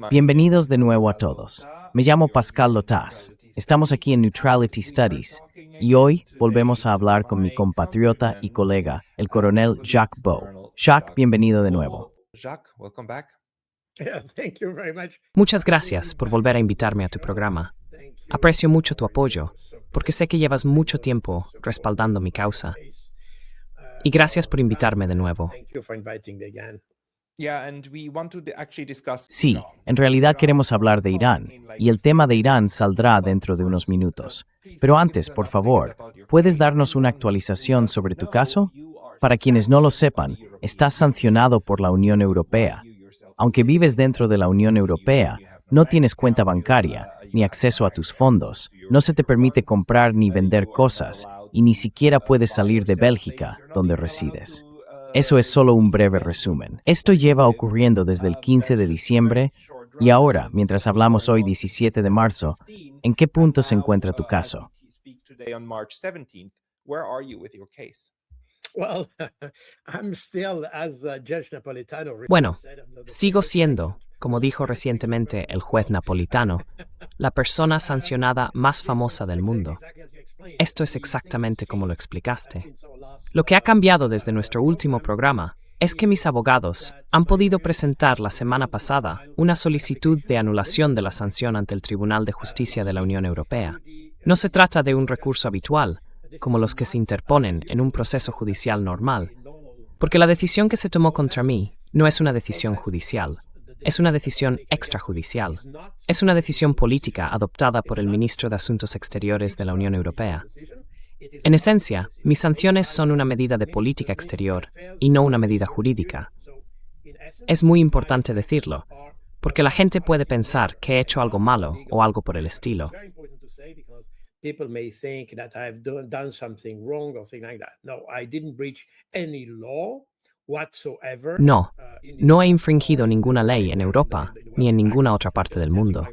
Bienvenidos de nuevo a todos. Me llamo Pascal Lotaz. Estamos aquí en Neutrality Studies y hoy volvemos a hablar con mi compatriota y colega, el coronel Jacques Beau. Jacques, bienvenido de nuevo. Muchas gracias por volver a invitarme a tu programa. Aprecio mucho tu apoyo, porque sé que llevas mucho tiempo respaldando mi causa. Y gracias por invitarme de nuevo. Sí, en realidad queremos hablar de Irán, y el tema de Irán saldrá dentro de unos minutos. Pero antes, por favor, ¿puedes darnos una actualización sobre tu caso? Para quienes no lo sepan, estás sancionado por la Unión Europea. Aunque vives dentro de la Unión Europea, no tienes cuenta bancaria, ni acceso a tus fondos, no se te permite comprar ni vender cosas, y ni siquiera puedes salir de Bélgica, donde resides. Eso es solo un breve resumen. Esto lleva ocurriendo desde el 15 de diciembre, y ahora, mientras hablamos hoy 17 de marzo, ¿en qué punto se encuentra tu caso? Bueno, sigo siendo, como dijo recientemente el juez napolitano, la persona sancionada más famosa del mundo. Esto es exactamente como lo explicaste. Lo que ha cambiado desde nuestro último programa es que mis abogados han podido presentar la semana pasada una solicitud de anulación de la sanción ante el Tribunal de Justicia de la Unión Europea. No se trata de un recurso habitual, como los que se interponen en un proceso judicial normal, porque la decisión que se tomó contra mí no es una decisión judicial, es una decisión extrajudicial. Es una decisión política adoptada por el ministro de Asuntos Exteriores de la Unión Europea. En esencia, mis sanciones son una medida de política exterior y no una medida jurídica. Es muy importante decirlo, porque la gente puede pensar que he hecho algo malo o algo por el estilo. No, no he infringido ninguna ley en Europa ni en ninguna otra parte del mundo.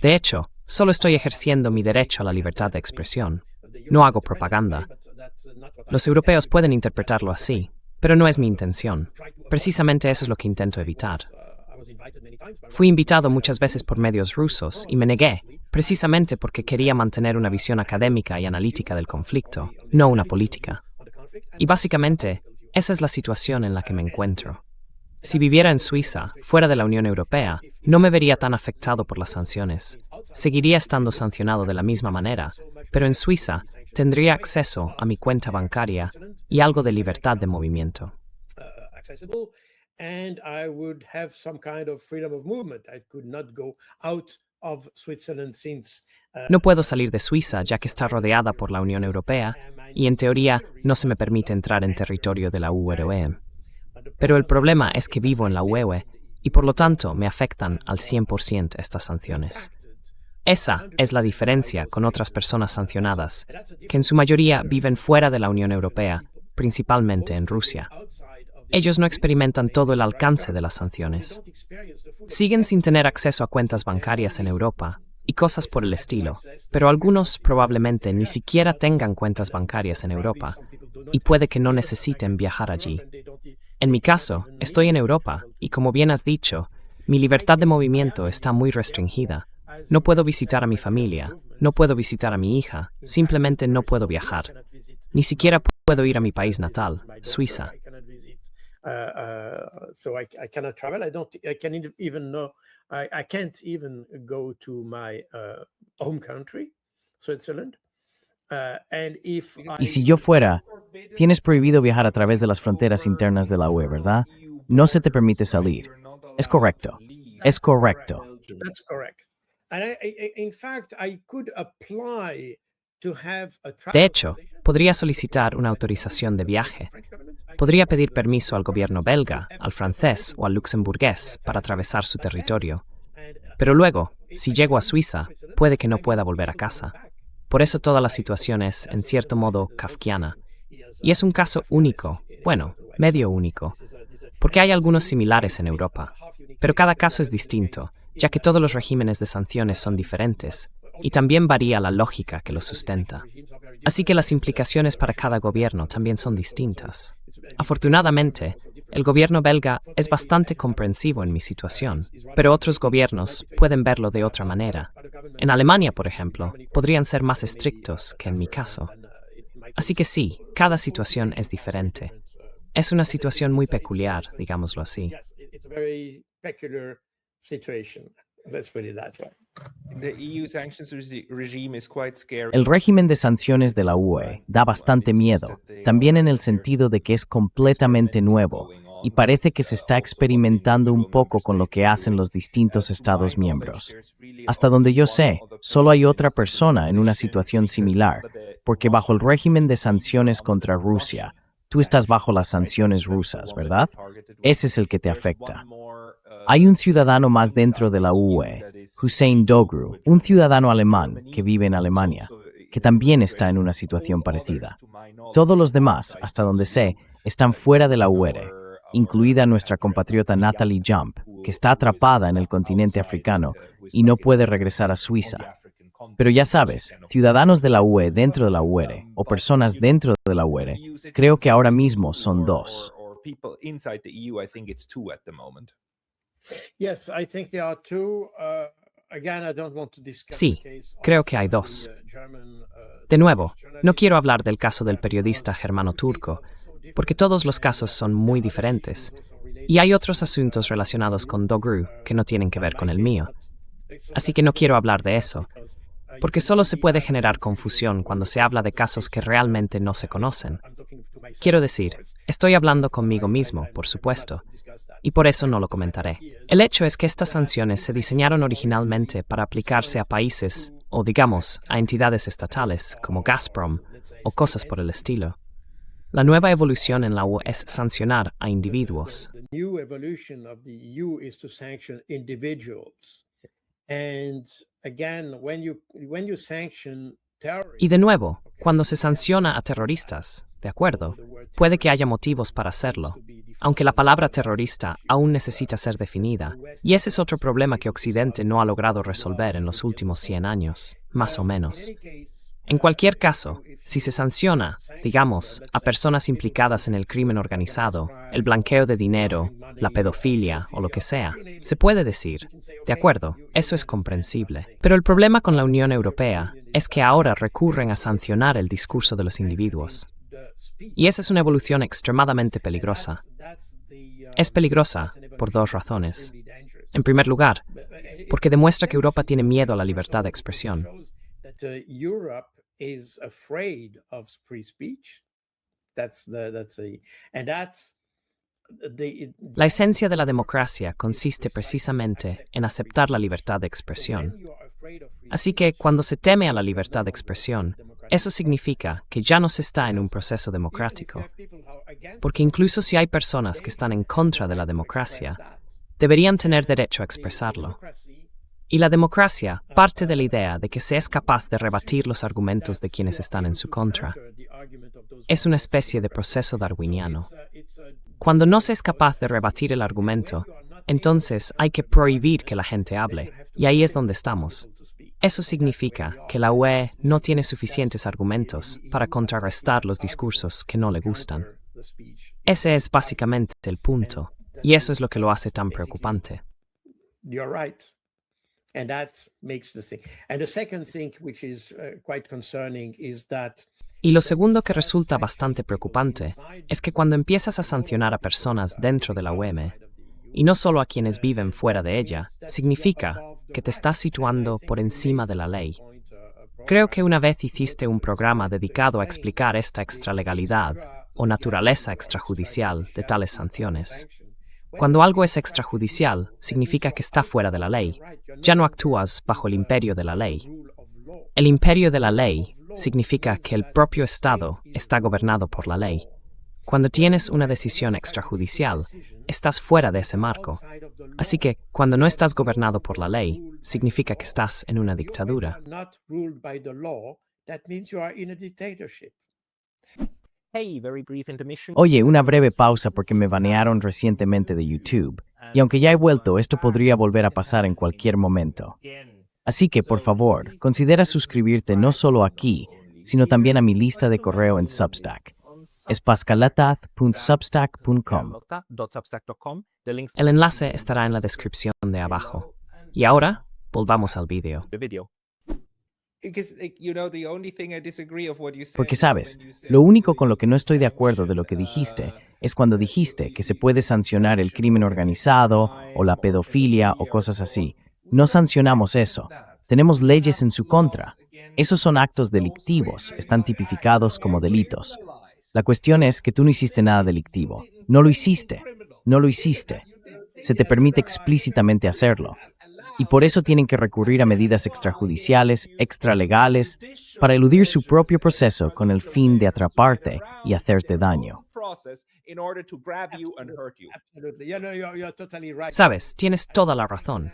De hecho, solo estoy ejerciendo mi derecho a la libertad de expresión. No hago propaganda. Los europeos pueden interpretarlo así, pero no es mi intención. Precisamente eso es lo que intento evitar. Fui invitado muchas veces por medios rusos y me negué, precisamente porque quería mantener una visión académica y analítica del conflicto, no una política. Y básicamente, esa es la situación en la que me encuentro. Si viviera en Suiza, fuera de la Unión Europea, no me vería tan afectado por las sanciones. Seguiría estando sancionado de la misma manera, pero en Suiza tendría acceso a mi cuenta bancaria y algo de libertad de movimiento. No puedo salir de Suiza ya que está rodeada por la Unión Europea y en teoría no se me permite entrar en territorio de la UE. Pero el problema es que vivo en la UE y por lo tanto me afectan al 100% estas sanciones. Esa es la diferencia con otras personas sancionadas, que en su mayoría viven fuera de la Unión Europea, principalmente en Rusia. Ellos no experimentan todo el alcance de las sanciones. Siguen sin tener acceso a cuentas bancarias en Europa y cosas por el estilo, pero algunos probablemente ni siquiera tengan cuentas bancarias en Europa y puede que no necesiten viajar allí. En mi caso, estoy en Europa y, como bien has dicho, mi libertad de movimiento está muy restringida. No puedo visitar a mi familia, no puedo visitar a mi hija, simplemente no puedo viajar. Ni siquiera puedo ir a mi país natal, Suiza. I can't even go to my home country, Switzerland. Y si yo fuera, tienes prohibido viajar a través de las fronteras internas de la UE, ¿verdad? No se te permite salir. Es correcto. Es correcto. That's correct. And in fact, I could apply to have a travel. De hecho, podría solicitar una autorización de viaje. Podría pedir permiso al gobierno belga, al francés o al luxemburgués para atravesar su territorio. Pero luego, si llego a Suiza, puede que no pueda volver a casa. Por eso toda la situación es, en cierto modo, kafkiana. Y es un caso único, bueno, medio único, porque hay algunos similares en Europa. Pero cada caso es distinto, ya que todos los regímenes de sanciones son diferentes, y también varía la lógica que los sustenta. Así que las implicaciones para cada gobierno también son distintas. Afortunadamente, El gobierno belga es bastante comprensivo en mi situación, pero otros gobiernos pueden verlo de otra manera. En Alemania, por ejemplo, podrían ser más estrictos que en mi caso. Así que sí, cada situación es diferente. Es una situación muy peculiar, digámoslo así. El régimen de sanciones de la UE da bastante miedo, también en el sentido de que es completamente nuevo y parece que se está experimentando un poco con lo que hacen los distintos Estados miembros. Hasta donde yo sé, solo hay otra persona en una situación similar, porque bajo el régimen de sanciones contra Rusia, tú estás bajo las sanciones rusas, ¿verdad? Ese es el que te afecta. Hay un ciudadano más dentro de la UE, Hüseyin Doğru, un ciudadano alemán que vive en Alemania, que también está en una situación parecida. Todos los demás, hasta donde sé, están fuera de la UE, incluida nuestra compatriota Natalie Jump, que está atrapada en el continente africano y no puede regresar a Suiza. Pero ya sabes, ciudadanos de la UE dentro de la UE, o personas dentro de la UE, creo que ahora mismo son 2. Sí, creo que hay 2. De nuevo, no quiero hablar del caso del periodista germano-turco, porque todos los casos son muy diferentes, y hay otros asuntos relacionados con Doğru que no tienen que ver con el mío. Así que no quiero hablar de eso, porque solo se puede generar confusión cuando se habla de casos que realmente no se conocen. Quiero decir, estoy hablando conmigo mismo, por supuesto, y por eso no lo comentaré. El hecho es que estas sanciones se diseñaron originalmente para aplicarse a países, o digamos, a entidades estatales, como Gazprom, o cosas por el estilo. La nueva evolución en la UE es sancionar a individuos. Y de nuevo, cuando se sanciona a terroristas, de acuerdo, puede que haya motivos para hacerlo, aunque la palabra terrorista aún necesita ser definida, y ese es otro problema que Occidente no ha logrado resolver en los últimos 100 años, más o menos. En cualquier caso, si se sanciona, digamos, a personas implicadas en el crimen organizado, el blanqueo de dinero, la pedofilia o lo que sea, se puede decir, de acuerdo, eso es comprensible. Pero el problema con la Unión Europea es que ahora recurren a sancionar el discurso de los individuos. Y esa es una evolución extremadamente peligrosa. Es peligrosa por 2 razones. En primer lugar, porque demuestra que Europa tiene miedo a la libertad de expresión. La esencia de la democracia consiste precisamente en aceptar la libertad de expresión. Así que cuando se teme a la libertad de expresión, eso significa que ya no se está en un proceso democrático. Porque incluso si hay personas que están en contra de la democracia, deberían tener derecho a expresarlo. Y la democracia parte de la idea de que se es capaz de rebatir los argumentos de quienes están en su contra. Es una especie de proceso darwiniano. Cuando no se es capaz de rebatir el argumento, entonces hay que prohibir que la gente hable, y ahí es donde estamos. Eso significa que la UE no tiene suficientes argumentos para contrarrestar los discursos que no le gustan. Ese es básicamente el punto, y eso es lo que lo hace tan preocupante. And that makes the thing. And the second thing, which is quite concerning, is that Y lo segundo que resulta bastante preocupante es que cuando empiezas a sancionar a personas dentro de la UE, y no solo a quienes viven fuera de ella, significa que te estás situando por encima de la ley. Creo que una vez hiciste un programa dedicado a explicar esta extralegalidad o naturaleza extrajudicial de tales sanciones. Cuando algo es extrajudicial, significa que está fuera de la ley. Ya no actúas bajo el imperio de la ley. El imperio de la ley significa que el propio Estado está gobernado por la ley. Cuando tienes una decisión extrajudicial, estás fuera de ese marco. Así que, cuando no estás gobernado por la ley, significa que estás en una dictadura. Oye, una breve pausa porque me banearon recientemente de YouTube, y aunque ya he vuelto, esto podría volver a pasar en cualquier momento. Así que, por favor, considera suscribirte no solo aquí, sino también a mi lista de correo en Substack. es pascalatat.substack.com. El enlace estará en la descripción de abajo. Y ahora, volvamos al vídeo. Porque sabes, lo único con lo que no estoy de acuerdo de lo que dijiste es cuando dijiste que se puede sancionar el crimen organizado o la pedofilia o cosas así. No sancionamos eso. Tenemos leyes en su contra. Esos son actos delictivos, están tipificados como delitos. La cuestión es que tú no hiciste nada delictivo. No lo hiciste. No lo hiciste. Se te permite explícitamente hacerlo. Y por eso tienen que recurrir a medidas extrajudiciales, extralegales, para eludir su propio proceso con el fin de atraparte y hacerte daño. Sabes, tienes toda la razón.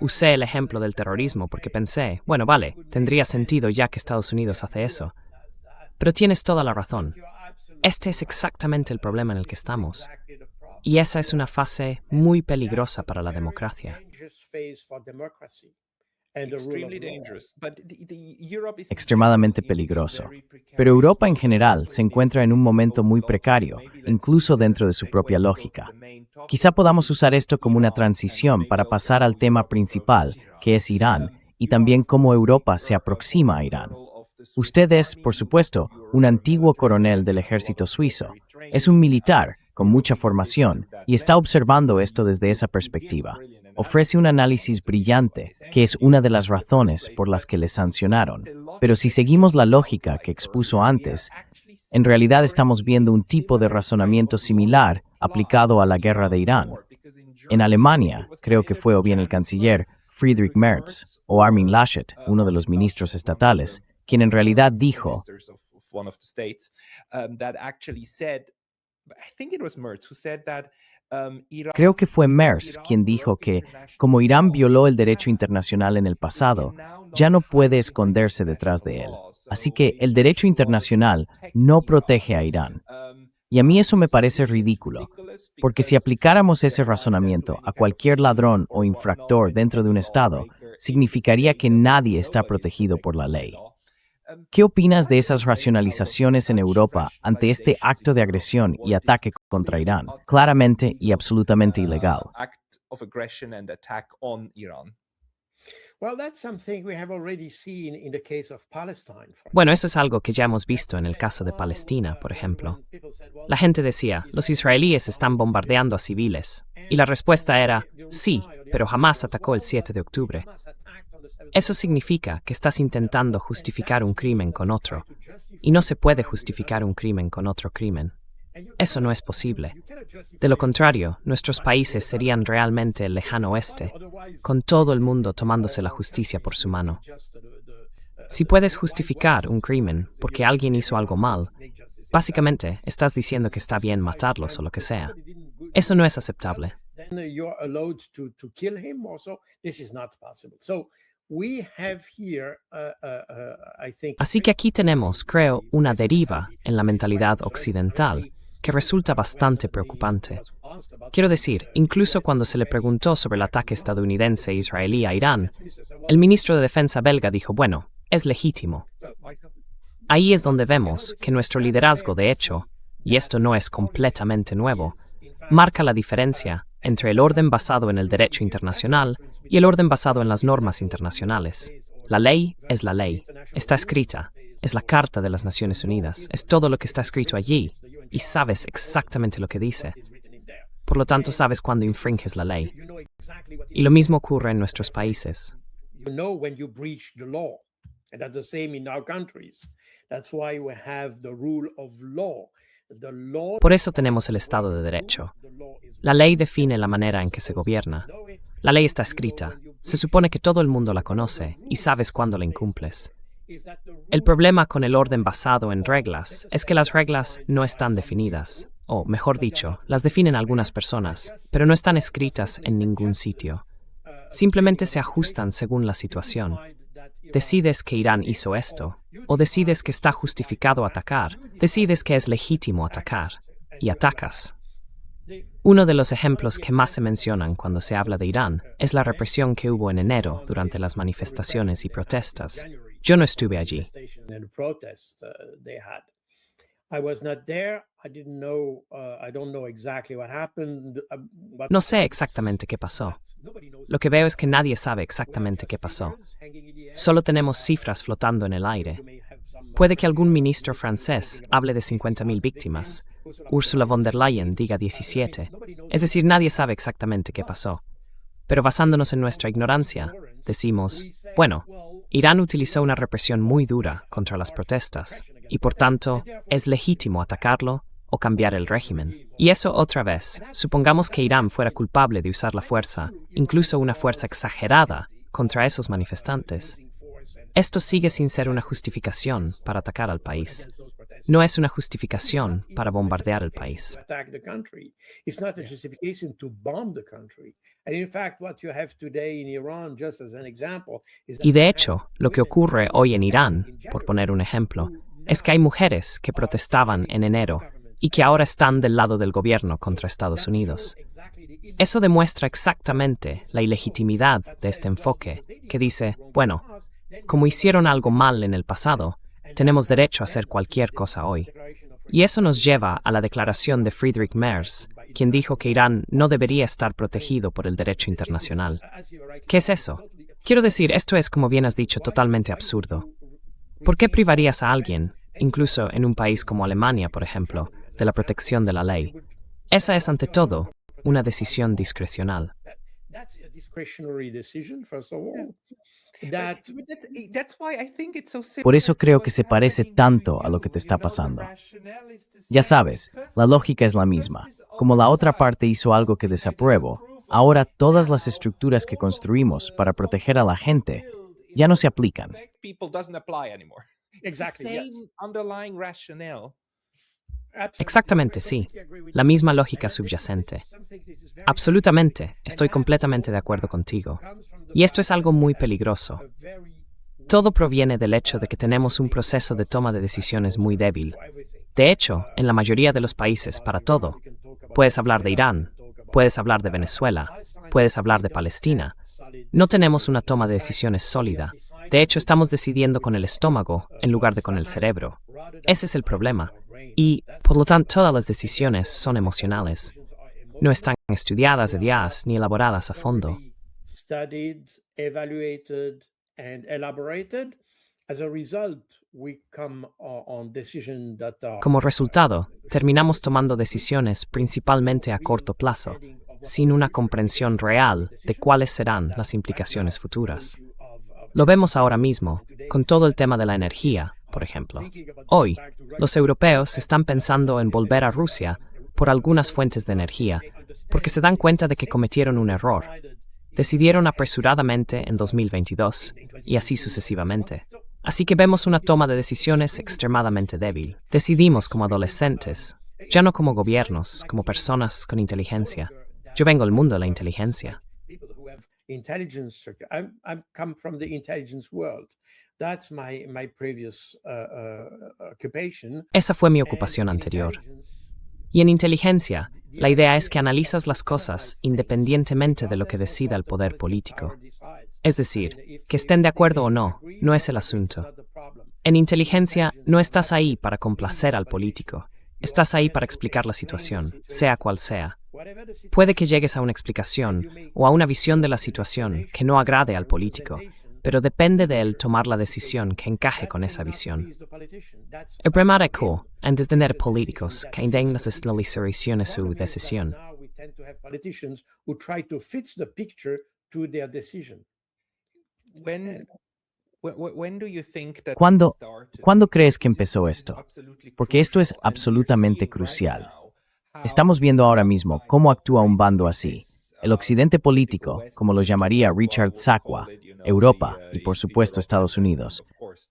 Usé el ejemplo del terrorismo porque pensé, bueno, vale, tendría sentido ya que Estados Unidos hace eso. Pero tienes toda la razón. Este es exactamente el problema en el que estamos. Y esa es una fase muy peligrosa para la democracia. Extremadamente peligroso. Pero Europa en general se encuentra en un momento muy precario, incluso dentro de su propia lógica. Quizá podamos usar esto como una transición para pasar al tema principal, que es Irán, y también cómo Europa se aproxima a Irán. Usted es, por supuesto, un antiguo coronel del ejército suizo. Es un militar con mucha formación y está observando esto desde esa perspectiva. Ofrece un análisis brillante, que es una de las razones por las que le sancionaron. Pero si seguimos la lógica que expuso antes, en realidad estamos viendo un tipo de razonamiento similar aplicado a la guerra de Irán. En Alemania, creo que fue o bien el canciller Friedrich Merz o Armin Laschet, uno de los ministros estatales, quien en realidad dijo, creo que fue Merz quien dijo que, como Irán violó el derecho internacional en el pasado, ya no puede esconderse detrás de él. Así que el derecho internacional no protege a Irán. Y a mí eso me parece ridículo, porque si aplicáramos ese razonamiento a cualquier ladrón o infractor dentro de un Estado, significaría que nadie está protegido por la ley. ¿Qué opinas de esas racionalizaciones en Europa ante este acto de agresión y ataque contra Irán, claramente y absolutamente ilegal? Bueno, eso es algo que ya hemos visto en el caso de Palestina, por ejemplo. La gente decía, los israelíes están bombardeando a civiles. Y la respuesta era, sí, pero Hamás atacó el 7 de octubre. Eso significa que estás intentando justificar un crimen con otro, y no se puede justificar un crimen con otro crimen. Eso no es posible. De lo contrario, nuestros países serían realmente el lejano oeste, con todo el mundo tomándose la justicia por su mano. Si puedes justificar un crimen porque alguien hizo algo mal, básicamente estás diciendo que está bien matarlos o lo que sea. Eso no es aceptable. Así que aquí tenemos, creo, una deriva en la mentalidad occidental que resulta bastante preocupante. Quiero decir, incluso cuando se le preguntó sobre el ataque estadounidense e israelí a Irán, el ministro de Defensa belga dijo, bueno, es legítimo. Ahí es donde vemos que nuestro liderazgo, de hecho, y esto no es completamente nuevo, marca la diferencia entre el orden basado en el derecho internacional y el orden basado en las normas internacionales. La ley es la ley, está escrita, es la Carta de las Naciones Unidas, es todo lo que está escrito allí, y sabes exactamente lo que dice. Por lo tanto, sabes cuando infringes la ley. Y lo mismo ocurre en nuestros países. Por eso tenemos el Estado de Derecho. La ley define la manera en que se gobierna. La ley está escrita. Se supone que todo el mundo la conoce y sabes cuándo la incumples. El problema con el orden basado en reglas es que las reglas no están definidas, o mejor dicho, las definen algunas personas, pero no están escritas en ningún sitio. Simplemente se ajustan según la situación. Decides que Irán hizo esto, o decides que está justificado atacar, decides que es legítimo atacar, y atacas. Uno de los ejemplos que más se mencionan cuando se habla de Irán es la represión que hubo en enero durante las manifestaciones y protestas. Yo no estuve allí. I was not there. I didn't know. I don't know exactly what happened. No sé exactamente qué pasó. Lo que veo es que nadie sabe exactamente qué pasó. Solo tenemos cifras flotando en el aire. Puede que algún ministro francés hable de 50.000 víctimas. Ursula von der Leyen diga 17. Es decir, nadie sabe exactamente qué pasó. Pero basándonos en nuestra ignorancia, decimos, bueno, Irán utilizó una represión muy dura contra las protestas y por tanto es legítimo atacarlo o cambiar el régimen. Y eso otra vez, supongamos que Irán fuera culpable de usar la fuerza, incluso una fuerza exagerada, contra esos manifestantes. Esto sigue sin ser una justificación para atacar al país. No es una justificación para bombardear el país. Y de hecho, lo que ocurre hoy en Irán, por poner un ejemplo, es que hay mujeres que protestaban en enero y que ahora están del lado del gobierno contra Estados Unidos. Eso demuestra exactamente la ilegitimidad de este enfoque, que dice, bueno, como hicieron algo mal en el pasado, tenemos derecho a hacer cualquier cosa hoy. Y eso nos lleva a la declaración de Friedrich Merz, quien dijo que Irán no debería estar protegido por el derecho internacional. ¿Qué es eso? Quiero decir, esto es, como bien has dicho, totalmente absurdo. ¿Por qué privarías a alguien, incluso en un país como Alemania, por ejemplo, de la protección de la ley? Esa es, ante todo, una decisión discrecional. Por eso creo que se parece tanto a lo que te está pasando. Ya sabes, la lógica es la misma. Como la otra parte hizo algo que desapruebo, ahora todas las estructuras que construimos para proteger a la gente ya no se aplican. Exactamente, sí. La misma lógica subyacente. Absolutamente, estoy completamente de acuerdo contigo. Y esto es algo muy peligroso. Todo proviene del hecho de que tenemos un proceso de toma de decisiones muy débil. De hecho, en la mayoría de los países, para todo. Puedes hablar de Irán, puedes hablar de Venezuela, puedes hablar de Palestina. No tenemos una toma de decisiones sólida. De hecho, estamos decidiendo con el estómago en lugar de con el cerebro. Ese es el problema. Y, por lo tanto, todas las decisiones son emocionales. No están estudiadas de días ni elaboradas a fondo. Como resultado, terminamos tomando decisiones principalmente a corto plazo, sin una comprensión real de cuáles serán las implicaciones futuras. Lo vemos ahora mismo, con todo el tema de la energía, por ejemplo. Hoy, los europeos están pensando en volver a Rusia por algunas fuentes de energía, porque se dan cuenta de que cometieron un error. Decidieron apresuradamente en 2022, y así sucesivamente. Así que vemos una toma de decisiones extremadamente débil. Decidimos como adolescentes, ya no como gobiernos, como personas con inteligencia. Yo vengo del mundo de la inteligencia. Esa fue mi ocupación anterior. Y en inteligencia, la idea es que analizas las cosas independientemente de lo que decida el poder político. Es decir, que estén de acuerdo o no, no es el asunto. En inteligencia, no estás ahí para complacer al político. Estás ahí para explicar la situación, sea cual sea. Puede que llegues a una explicación o a una visión de la situación que no agrade al político, pero depende de él tomar la decisión que encaje con esa visión. El problema es antes de tener políticos que intenten nacionalizar su decisión. ¿Cuándo crees que empezó esto? Porque esto es absolutamente crucial. Estamos viendo ahora mismo cómo actúa un bando así. El occidente político, como lo llamaría Richard Sakwa, Europa y por supuesto Estados Unidos,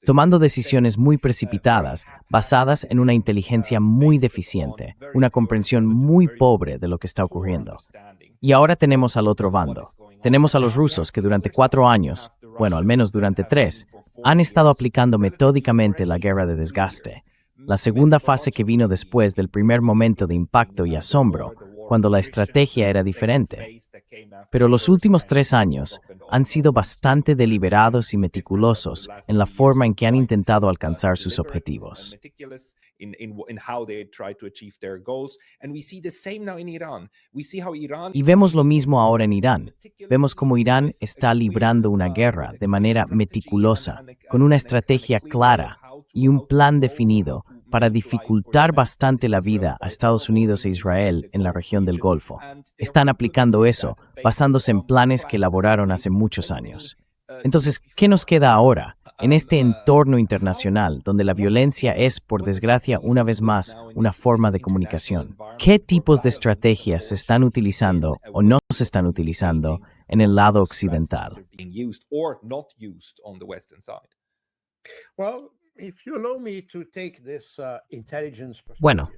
tomando decisiones muy precipitadas, basadas en una inteligencia muy deficiente, una comprensión muy pobre de lo que está ocurriendo. Y ahora tenemos al otro bando. Tenemos a los rusos que durante 4 años, bueno, al menos durante 3, han estado aplicando metódicamente la guerra de desgaste. La segunda fase que vino después del primer momento de impacto y asombro, cuando la estrategia era diferente. Pero los últimos 3 años han sido bastante deliberados y meticulosos en la forma en que han intentado alcanzar sus objetivos. Y vemos lo mismo ahora en Irán. Vemos cómo Irán está librando una guerra de manera meticulosa, con una estrategia clara y un plan definido para dificultar bastante la vida a Estados Unidos e Israel en la región del Golfo. Están aplicando eso basándose en planes que elaboraron hace muchos años. Entonces, ¿qué nos queda ahora? En este entorno internacional, donde la violencia es, por desgracia, una vez más, una forma de comunicación. ¿Qué tipos de estrategias se están utilizando o no se están utilizando en el lado occidental? Bueno,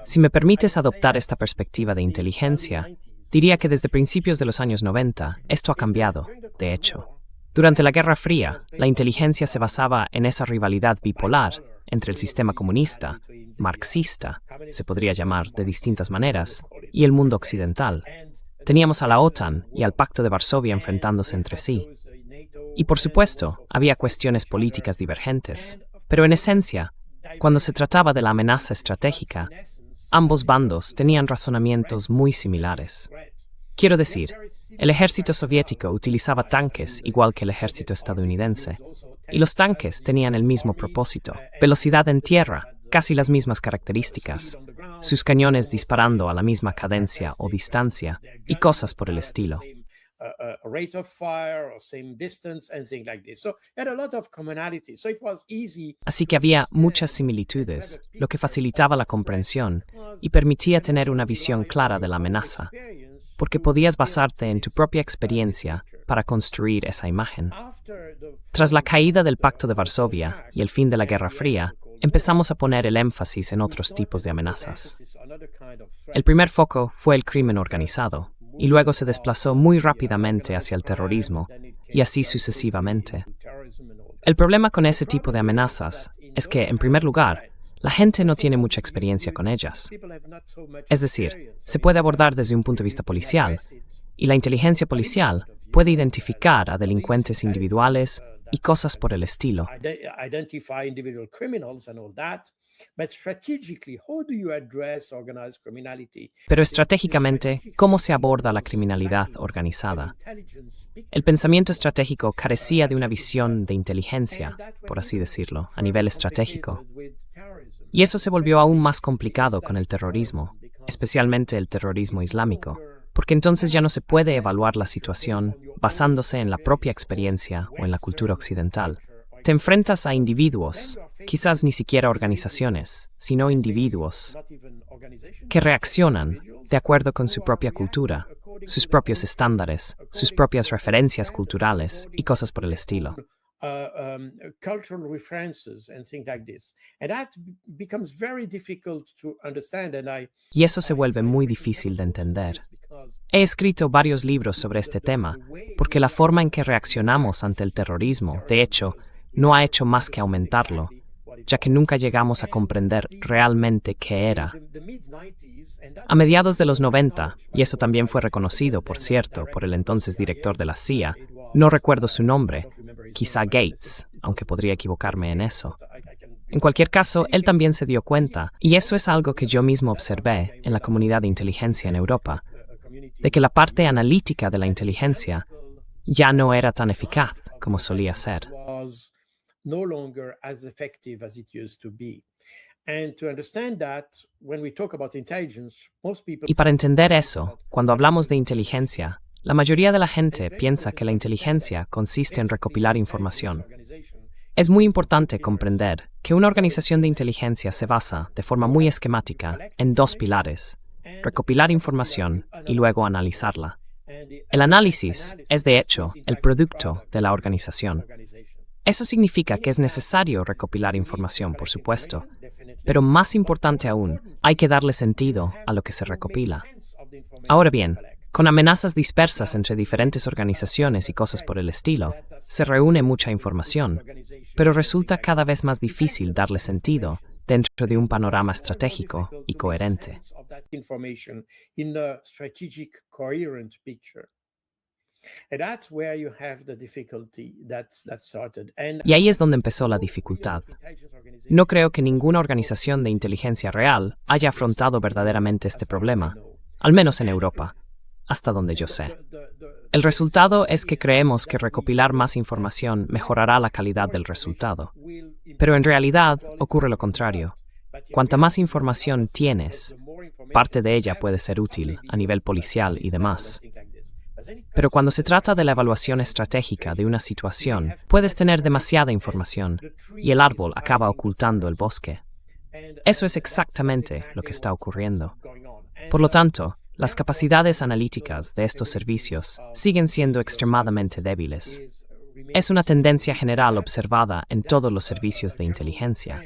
si me permites adoptar esta perspectiva de inteligencia, diría que desde principios de los años 90 esto ha cambiado, de hecho. Durante la Guerra Fría, la inteligencia se basaba en esa rivalidad bipolar entre el sistema comunista, marxista, se podría llamar de distintas maneras, y el mundo occidental. Teníamos a la OTAN y al Pacto de Varsovia enfrentándose entre sí. Y por supuesto, había cuestiones políticas divergentes, pero en esencia, cuando se trataba de la amenaza estratégica, ambos bandos tenían razonamientos muy similares. Quiero decir, el ejército soviético utilizaba tanques igual que el ejército estadounidense, y los tanques tenían el mismo propósito, velocidad en tierra, casi las mismas características, sus cañones disparando a la misma cadencia o distancia, y cosas por el estilo. Así que había muchas similitudes, lo que facilitaba la comprensión y permitía tener una visión clara de la amenaza, porque podías basarte en tu propia experiencia para construir esa imagen. Tras la caída del Pacto de Varsovia y el fin de la Guerra Fría, empezamos a poner el énfasis en otros tipos de amenazas. El primer foco fue el crimen organizado, y luego se desplazó muy rápidamente hacia el terrorismo, y así sucesivamente. El problema con ese tipo de amenazas es que, en primer lugar, la gente no tiene mucha experiencia con ellas. Es decir, se puede abordar desde un punto de vista policial, y la inteligencia policial puede identificar a delincuentes individuales y cosas por el estilo. Pero estratégicamente, ¿cómo se aborda la criminalidad organizada? El pensamiento estratégico carecía de una visión de inteligencia, por así decirlo, a nivel estratégico. Y eso se volvió aún más complicado con el terrorismo, especialmente el terrorismo islámico, porque entonces ya no se puede evaluar la situación basándose en la propia experiencia o en la cultura occidental. Te enfrentas a individuos, quizás ni siquiera organizaciones, sino individuos, que reaccionan de acuerdo con su propia cultura, sus propios estándares, sus propias referencias culturales y cosas por el estilo. Y eso se vuelve muy difícil de entender. He escrito varios libros sobre este tema, porque la forma en que reaccionamos ante el terrorismo, de hecho, no ha hecho más que aumentarlo, ya que nunca llegamos a comprender realmente qué era. A mediados de los 90, y eso también fue reconocido, por cierto, por el entonces director de la CIA, no recuerdo su nombre, quizá Gates, aunque podría equivocarme en eso. En cualquier caso, él también se dio cuenta, y eso es algo que yo mismo observé en la comunidad de inteligencia en Europa, de que la parte analítica de la inteligencia ya no era tan eficaz como solía ser. Y para entender eso, cuando hablamos de inteligencia, la mayoría de la gente piensa que la inteligencia consiste en recopilar información. Es muy importante comprender que una organización de inteligencia se basa, de forma muy esquemática, en dos pilares: recopilar información y luego analizarla. El análisis es, de hecho, el producto de la organización. Eso significa que es necesario recopilar información, por supuesto, pero más importante aún, hay que darle sentido a lo que se recopila. Ahora bien, con amenazas dispersas entre diferentes organizaciones y cosas por el estilo, se reúne mucha información, pero resulta cada vez más difícil darle sentido dentro de un panorama estratégico y coherente. And that's where you have the difficulty that started. And Y ahí es donde empezó la dificultad. No creo que ninguna organización de inteligencia real haya afrontado verdaderamente este problema, al menos en Europa, hasta donde yo sé. El resultado es que creemos que recopilar más información mejorará la calidad del resultado. Pero en realidad ocurre lo contrario. Cuanta más información tienes, parte de ella puede ser útil a nivel policial y demás. Pero cuando se trata de la evaluación estratégica de una situación, puedes tener demasiada información y el árbol acaba ocultando el bosque. Eso es exactamente lo que está ocurriendo. Por lo tanto, las capacidades analíticas de estos servicios siguen siendo extremadamente débiles. Es una tendencia general observada en todos los servicios de inteligencia.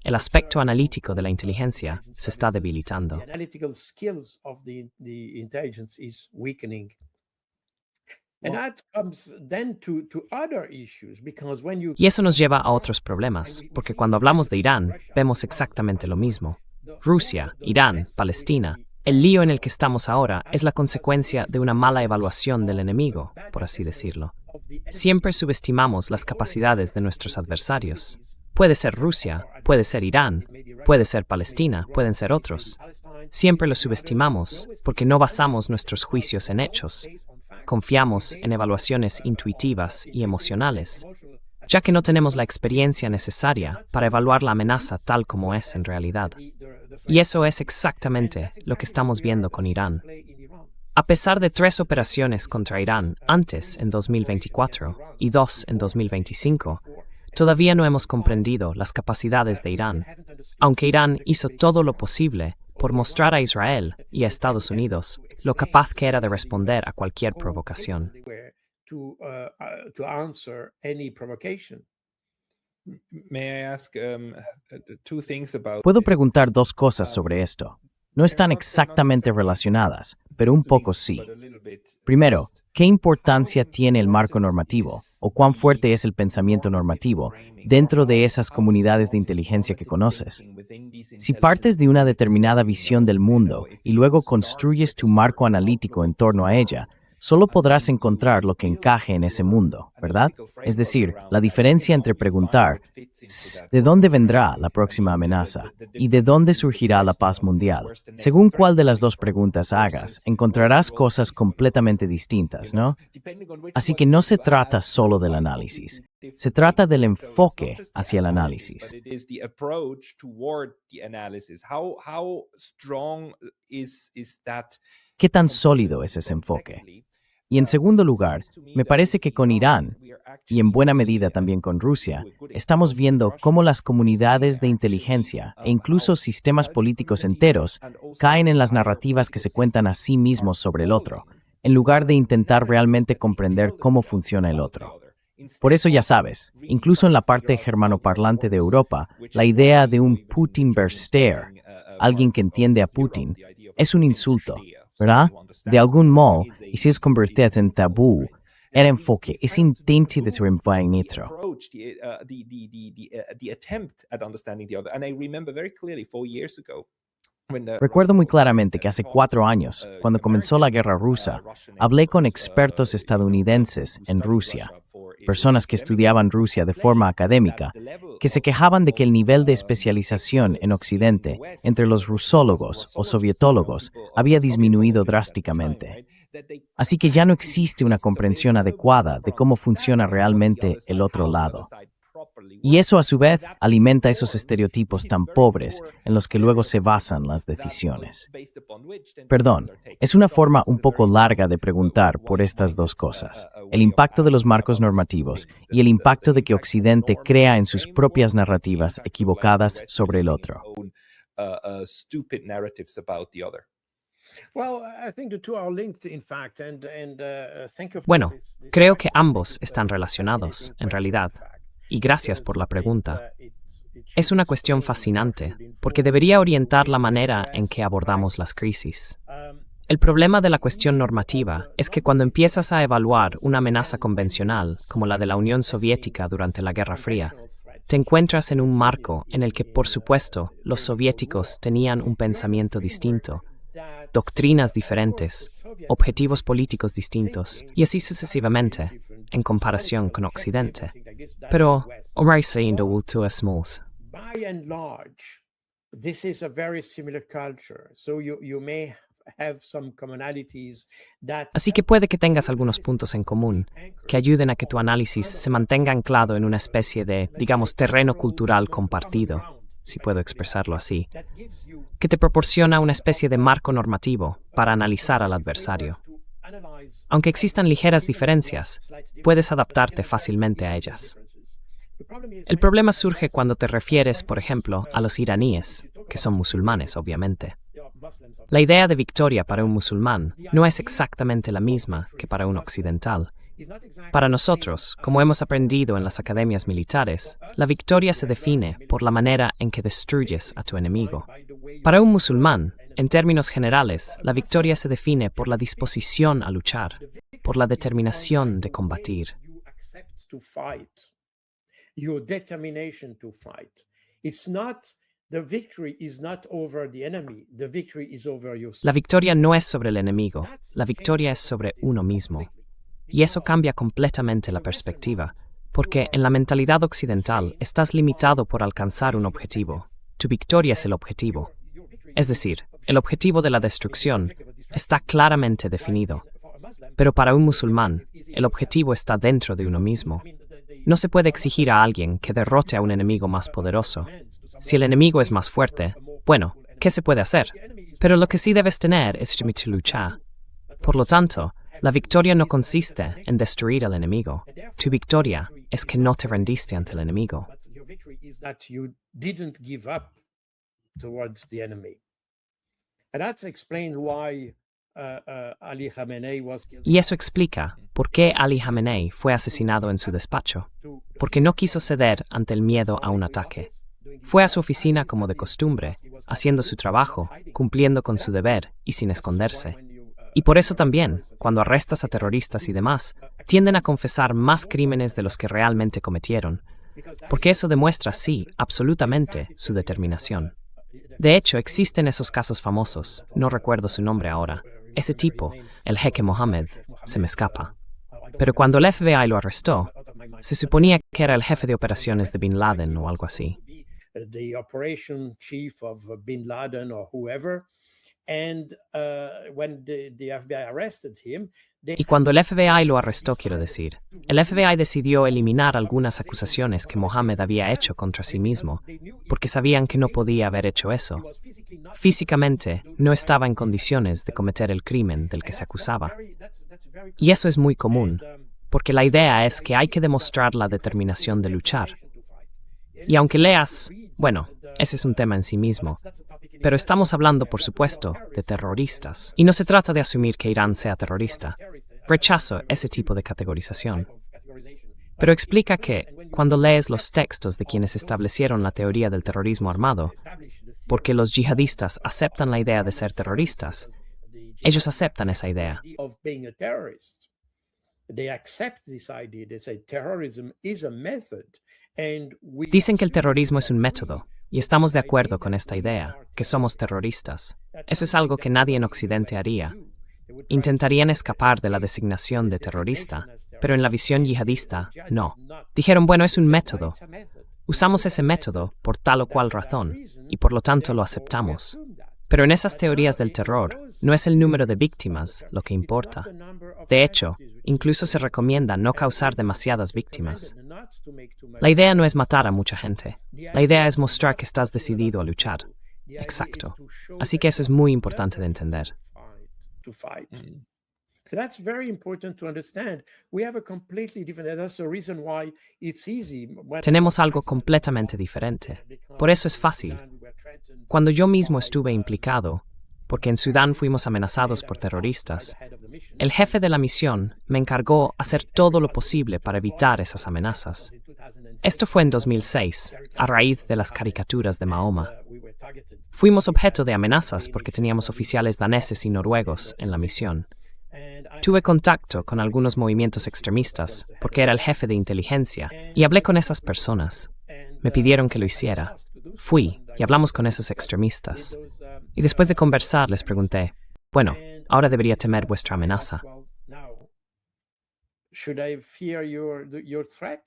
El aspecto analítico de la inteligencia se está debilitando. the analytical skills of the intelligence is weakening. And that comes then to other issues, because when you Y eso nos lleva a otros problemas, porque cuando hablamos de Irán, vemos exactamente lo mismo. Rusia, Irán, Palestina. El lío en el que estamos ahora es la consecuencia de una mala evaluación del enemigo, por así decirlo. Siempre subestimamos las capacidades de nuestros adversarios. Puede ser Rusia, puede ser Irán, puede ser Palestina, pueden ser otros. Siempre los subestimamos porque no basamos nuestros juicios en hechos. Confiamos en evaluaciones intuitivas y emocionales, ya que no tenemos la experiencia necesaria para evaluar la amenaza tal como es en realidad. Y eso es exactamente lo que estamos viendo con Irán. A pesar de 3 operaciones contra Irán antes en 2024 y 2 en 2025, todavía no hemos comprendido las capacidades de Irán, aunque Irán hizo todo lo posible por mostrar a Israel y a Estados Unidos lo capaz que era de responder a cualquier provocación. to answer any provocation. May I ask two things about Puedo this? preguntar 2 cosas sobre esto. No están exactamente relacionadas, pero un poco sí. But a little bit. Primero, ¿qué importancia tiene el marco normativo o cuán fuerte es el pensamiento normativo dentro de esas comunidades de inteligencia que conoces? Si partes de una determinada visión del mundo y luego construyes tu marco analítico en torno a ella, solo podrás encontrar lo que encaje en ese mundo, ¿verdad? Es decir, la diferencia entre preguntar ¿de dónde vendrá la próxima amenaza? ¿Y de dónde surgirá la paz mundial? Según cuál de las 2 preguntas hagas, encontrarás cosas completamente distintas, ¿no? Así que no se trata solo del análisis, se trata del enfoque hacia el análisis. But it is the approach toward the analysis. How strong is that? ¿Qué tan sólido es ese enfoque? Y en segundo lugar, me parece que con Irán, y en buena medida también con Rusia, estamos viendo cómo las comunidades de inteligencia e incluso sistemas políticos enteros caen en las narrativas que se cuentan a sí mismos sobre el otro, en lugar de intentar realmente comprender cómo funciona el otro. Por eso ya sabes, incluso en la parte germanoparlante de Europa, la idea de un Putin versteher, alguien que entiende a Putin, es un insulto, ¿verdad? De algún modo, y si es convertido en tabú, el enfoque es intento de nitro. Approach the attempt at understanding the other. And I remember very clearly 4 years ago. Recuerdo muy claramente que hace 4 años, cuando comenzó la guerra rusa, hablé con expertos estadounidenses en Rusia, personas que estudiaban Rusia de forma académica, que se quejaban de que el nivel de especialización en Occidente entre los rusólogos o sovietólogos había disminuido drásticamente. Así que ya no existe una comprensión adecuada de cómo funciona realmente el otro lado. Y eso a su vez alimenta esos estereotipos tan pobres en los que luego se basan las decisiones. Perdón, es una forma un poco larga de preguntar por estas 2 cosas, el impacto de los marcos normativos y el impacto de que Occidente crea en sus propias narrativas equivocadas sobre el otro. Stupid narratives about the other. Well, I think the two are linked, in fact, think of Bueno, this creo que ambos están relacionados, en realidad. Y gracias por la pregunta. Es una cuestión fascinante, porque debería orientar la manera en que abordamos las crisis. El problema de la cuestión normativa es que cuando empiezas a evaluar una amenaza convencional, como la de la Unión Soviética durante la Guerra Fría, te encuentras en un marco en el que, por supuesto, los soviéticos tenían un pensamiento distinto, doctrinas diferentes, objetivos políticos distintos, y así sucesivamente, en comparación con Occidente. Pero, Omar saindo ultu a smalls. By and large, this is a very similar culture. So you may have some commonalities that Así que puede que tengas algunos puntos en común que ayuden a que tu análisis se mantenga anclado en una especie de, digamos, terreno cultural compartido, si puedo expresarlo así, que te proporciona una especie de marco normativo para analizar al adversario. Aunque existan ligeras diferencias, puedes adaptarte fácilmente a ellas. El problema surge cuando te refieres, por ejemplo, a los iraníes, que son musulmanes, obviamente. La idea de victoria para un musulmán no es exactamente la misma que para un occidental. Para nosotros, como hemos aprendido en las academias militares, la victoria se define por la manera en que destruyes a tu enemigo. Para un musulmán, en términos generales, la victoria se define por la disposición a luchar, por la determinación de combatir. Your determination to fight. It's not, the victory is not over the enemy, the victory is over yourself. La victoria no es sobre el enemigo, la victoria es sobre uno mismo. Y eso cambia completamente la perspectiva, porque en la mentalidad occidental estás limitado por alcanzar un objetivo. Tu victoria es el objetivo. Es decir, el objetivo de la destrucción está claramente definido. Pero para un musulmán, el objetivo está dentro de uno mismo. No se puede exigir a alguien que derrote a un enemigo más poderoso. Si el enemigo es más fuerte, bueno, ¿qué se puede hacer? Pero lo que sí debes tener es luchar. Por lo tanto, la victoria no consiste en destruir al enemigo. Tu victoria es que no te rendiste ante el enemigo. Y eso explica por qué Ali Khamenei fue asesinado en su despacho, porque no quiso ceder ante el miedo a un ataque. Fue a su oficina como de costumbre, haciendo su trabajo, cumpliendo con su deber y sin esconderse. Y por eso también, cuando arrestas a terroristas y demás, tienden a confesar más crímenes de los que realmente cometieron, porque eso demuestra, sí, absolutamente, su determinación. De hecho, existen esos casos famosos, no recuerdo su nombre ahora. Ese tipo, el jeque Mohammed, se me escapa. Pero cuando el FBI lo arrestó, se suponía que era el jefe de operaciones de Bin Laden o algo así. The operation chief of Bin Laden or whoever, and when the FBI arrested him, Y cuando el FBI lo arrestó, quiero decir, el FBI decidió eliminar algunas acusaciones que Mohammed había hecho contra sí mismo, porque sabían que no podía haber hecho eso. Físicamente, no estaba en condiciones de cometer el crimen del que se acusaba. Y eso es muy común, porque la idea es que hay que demostrar la determinación de luchar. Y aunque leas, bueno, ese es un tema en sí mismo, pero estamos hablando, por supuesto, de terroristas. Y no se trata de asumir que Irán sea terrorista. Rechazo ese tipo de categorización. Pero explica que, cuando lees los textos de quienes establecieron la teoría del terrorismo armado, porque los yihadistas aceptan la idea de ser terroristas, ellos aceptan esa idea. Dicen que el terrorismo es un método, y estamos de acuerdo con esta idea, que somos terroristas. Eso es algo que nadie en Occidente haría. Intentarían escapar de la designación de terrorista, pero en la visión yihadista, no. Dijeron, bueno, es un método. Usamos ese método por tal o cual razón, y por lo tanto lo aceptamos. Pero en esas teorías del terror, no es el número de víctimas lo que importa. De hecho, incluso se recomienda no causar demasiadas víctimas. La idea no es matar a mucha gente. La idea es mostrar que estás decidido a luchar. Exacto. Así que eso es muy importante de entender. That's very important to understand. We have a completely different, that's the reason why it's easy. Tenemos algo completamente diferente. Por eso es fácil. Cuando yo mismo estuve implicado, porque en Sudán fuimos amenazados por terroristas, el jefe de la misión me encargó hacer todo lo posible para evitar esas amenazas. Esto fue en 2006, a raíz de las caricaturas de Mahoma. Fuimos objeto de amenazas porque teníamos oficiales daneses y noruegos en la misión. Tuve contacto con algunos movimientos extremistas porque era el jefe de inteligencia y hablé con esas personas. Me pidieron que lo hiciera. Fui y hablamos con esos extremistas. Y después de conversar les pregunté, Bueno, ahora debería temer vuestra amenaza. Well, now, should I fear your threat?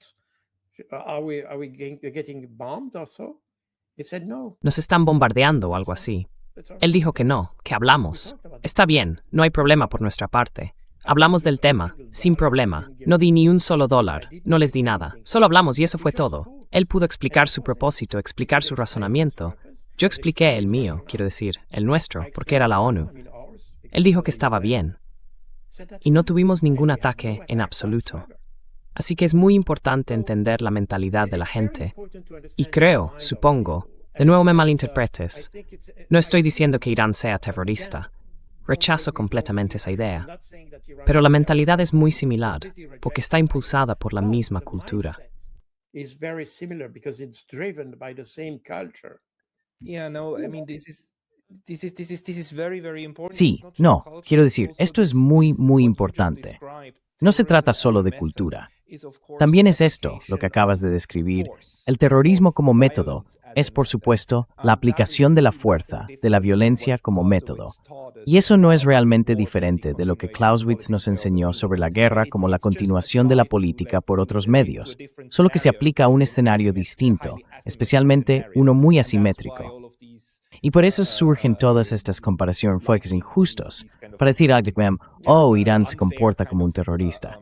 Getting bombed or so? He said no. ¿Nos están bombardeando o algo así? Él dijo que no, que hablamos. Está bien, no hay problema por nuestra parte. Hablamos del tema, sin problema. No di ni un solo dólar, no les di nada. Solo hablamos y eso fue todo. Él pudo explicar su propósito, explicar su razonamiento. Yo expliqué el mío, quiero decir, el nuestro, porque era la ONU. Él dijo que estaba bien. Y no tuvimos ningún ataque en absoluto. Así que es muy importante entender la mentalidad de la gente. Y creo, supongo, de nuevo me malinterpretes, no estoy diciendo que Irán sea terrorista. Rechazo completamente esa idea. Pero la mentalidad es muy similar, porque está impulsada por la misma cultura. Is very similar because it's driven by the same culture. Yeah, no, I mean, this is very, very important. Sí, It's not just no, culture, quiero but decir, also esto es this- muy, this muy what you just importante. described. No se trata Terrorism, solo as de you mentioned, cultura. is of course También the es esto lo application que acabas de of describir. force, El terrorismo como of método violence as es, a por method. supuesto, And la that is aplicación de la really fuerza, so de la different from violencia what como método. Clausewitz taught us Y eso no es about realmente war diferente politics de lo que continuation, Clausewitz nos politics by other enseñó sobre la means. guerra It's- como la it's just continuación de la applied to, política like, por to otros a medios, different solo que se scenario, aplica a un to escenario a distinto, highly asymmetric especialmente scenario. uno muy And that's why asimétrico. all of these, Y por eso surgen todas estas comparaciones fuertes injustos, para decir algo como, oh, Irán se comporta como un terrorista.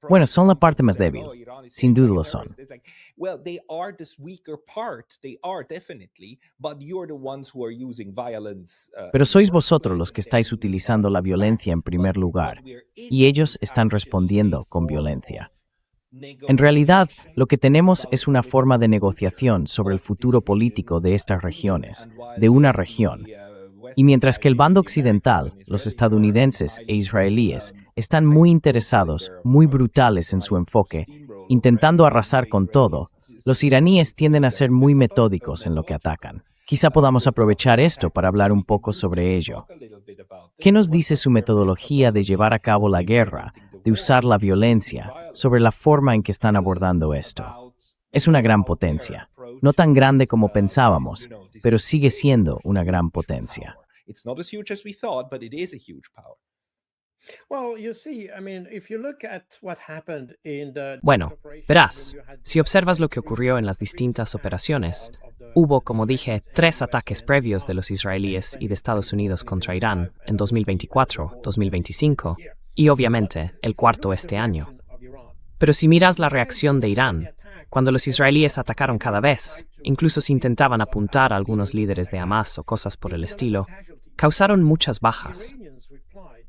Bueno, son la parte más débil. Sin duda lo son. Well, they are this weaker part. They are definitely, but you're the ones who are using violence. Pero sois vosotros los que estáis utilizando la violencia en primer lugar, y ellos están respondiendo con violencia. En realidad, lo que tenemos es una forma de negociación sobre el futuro político de estas regiones, de una región. Y mientras que el bando occidental, los estadounidenses e israelíes, están muy interesados, muy brutales en su enfoque, intentando arrasar con todo, los iraníes tienden a ser muy metódicos en lo que atacan. Quizá podamos aprovechar esto para hablar un poco sobre ello. ¿Qué nos dice su metodología de llevar a cabo la guerra, de usar la violencia, sobre la forma en que están abordando esto? Es una gran potencia. No tan grande como pensábamos, pero sigue siendo una gran potencia. It's not as huge as we thought, but it is a huge power. Well, you see, I mean, if you look at what happened in the Bueno, verás, si observas lo que ocurrió en las distintas operaciones, hubo, como dije, 3 ataques previos de los israelíes y de Estados Unidos contra Irán en 2024, 2025 y obviamente el cuarto este año. Pero si miras la reacción de Irán, cuando los israelíes atacaron cada vez, incluso si intentaban apuntar a algunos líderes de Hamas o cosas por el estilo, causaron muchas bajas.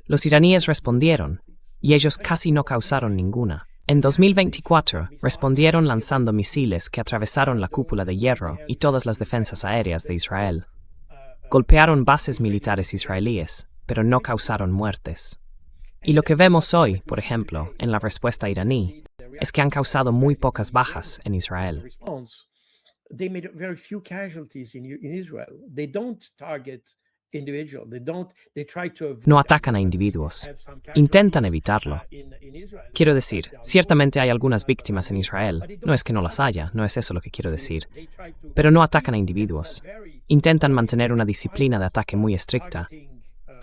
Los iraníes respondieron, y ellos casi no causaron ninguna. En 2024, respondieron lanzando misiles que atravesaron la cúpula de hierro y todas las defensas aéreas de Israel. Golpearon bases militares israelíes, pero no causaron muertes. Y lo que vemos hoy, por ejemplo, en la respuesta iraní, es que han causado muy pocas bajas en Israel. response, they made very few casualties in Israel. They don't target individual. They try to avoid No atacan a individuos. have some Intentan casualties, evitarlo. in Israel. Quiero decir, ciertamente hay algunas víctimas en Israel. No es que no las haya, no es eso lo que quiero decir. They try to Pero no atacan a individuos. very Intentan mantener una disciplina de ataque muy estricta. targeting,